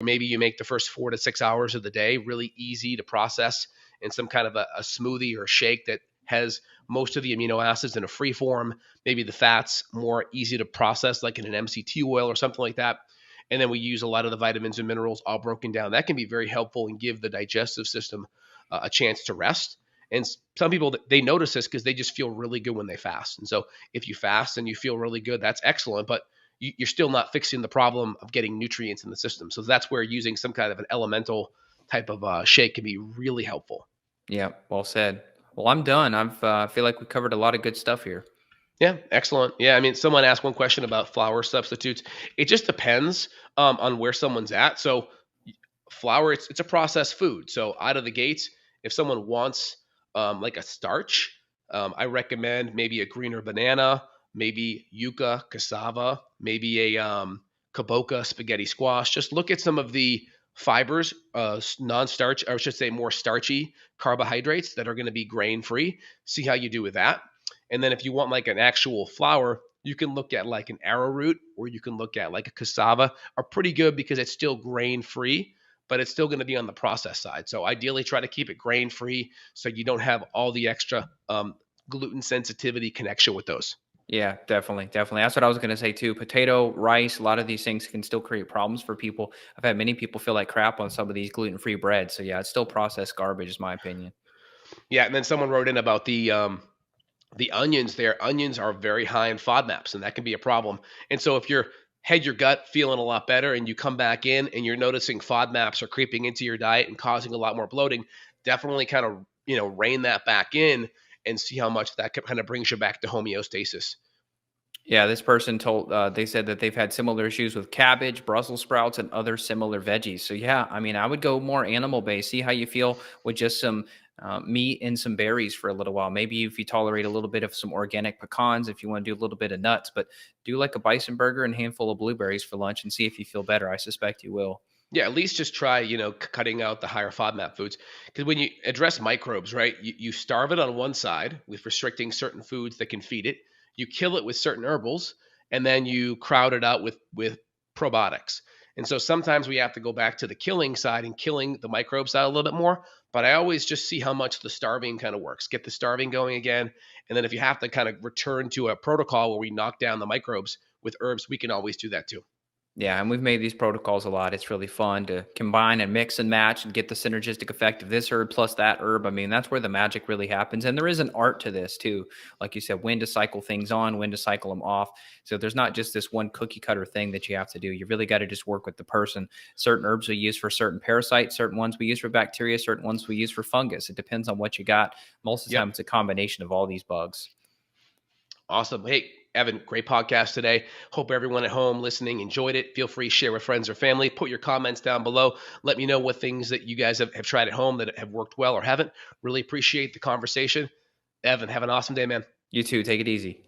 maybe you make the first 4 to 6 hours of the day really easy to process in some kind of a smoothie or a shake that has most of the amino acids in a free form, maybe the fats more easy to process, like in an MCT oil or something like that. And then we use a lot of the vitamins and minerals all broken down. That can be very helpful and give the digestive system a chance to rest. And some people, they notice this because they just feel really good when they fast. And so if you fast and you feel really good, that's excellent. But you're still not fixing the problem of getting nutrients in the system. So that's where using some kind of an elemental type of shake can be really helpful. Yeah, well said. Well, I'm done. I feel like we covered a lot of good stuff here. Yeah, excellent. Yeah, I mean, someone asked one question about flour substitutes. It just depends on where someone's at. So flour, it's a processed food. So out of the gates, if someone wants like a starch, I recommend maybe a greener banana, maybe yuca, cassava, maybe a kaboka, spaghetti squash. Just look at some of the fibers, non-starch, or I should say more starchy carbohydrates that are going to be grain-free. See how you do with that. And then if you want like an actual flour, you can look at like an arrowroot or you can look at like a cassava are pretty good because it's still grain free, but it's still going to be on the process side. So ideally try to keep it grain free so you don't have all the extra gluten sensitivity connection with those. Yeah, definitely, definitely. That's what I was going to say too. Potato, rice, a lot of these things can still create problems for people. I've had many people feel like crap on some of these gluten-free breads. So yeah, it's still processed garbage, is my opinion. Yeah, and then someone wrote in about the onions there. Onions are very high in FODMAPs, and that can be a problem. And so if you're had your gut feeling a lot better and you come back in and you're noticing FODMAPs are creeping into your diet and causing a lot more bloating, definitely kind of, rein that back in and see how much that kind of brings you back to homeostasis. Yeah, this person told they said that they've had similar issues with cabbage, Brussels sprouts, and other similar veggies. So yeah, I mean, I would go more animal based. See how you feel with just some meat and some berries for a little while. Maybe if you tolerate a little bit of some organic pecans, if you want to do a little bit of nuts, but do like a bison burger and handful of blueberries for lunch and see if you feel better. I suspect you will. Yeah, at least just try, cutting out the higher FODMAP foods. Because when you address microbes, right, you starve it on one side with restricting certain foods that can feed it. You kill it with certain herbals, and then you crowd it out with probiotics. And so sometimes we have to go back to the killing side and killing the microbes out a little bit more. But I always just see how much the starving kind of works. Get the starving going again. And then if you have to kind of return to a protocol where we knock down the microbes with herbs, we can always do that too. Yeah, and we've made these protocols a lot. It's really fun to combine and mix and match and get the synergistic effect of this herb plus that herb. I mean, that's where the magic really happens. And there is an art to this too. Like you said, when to cycle things on, when to cycle them off. So there's not just this one cookie cutter thing that you have to do. You really got to just work with the person. Certain herbs we use for certain parasites, certain ones we use for bacteria, certain ones we use for fungus. It depends on what you got. Most of the Yep. time, it's a combination of all these bugs. Awesome. Hey, Evan, great podcast today. Hope everyone at home listening enjoyed it. Feel free to share with friends or family. Put your comments down below. Let me know what things that you guys have tried at home that have worked well or haven't. Really appreciate the conversation. Evan, have an awesome day, man. You too. Take it easy.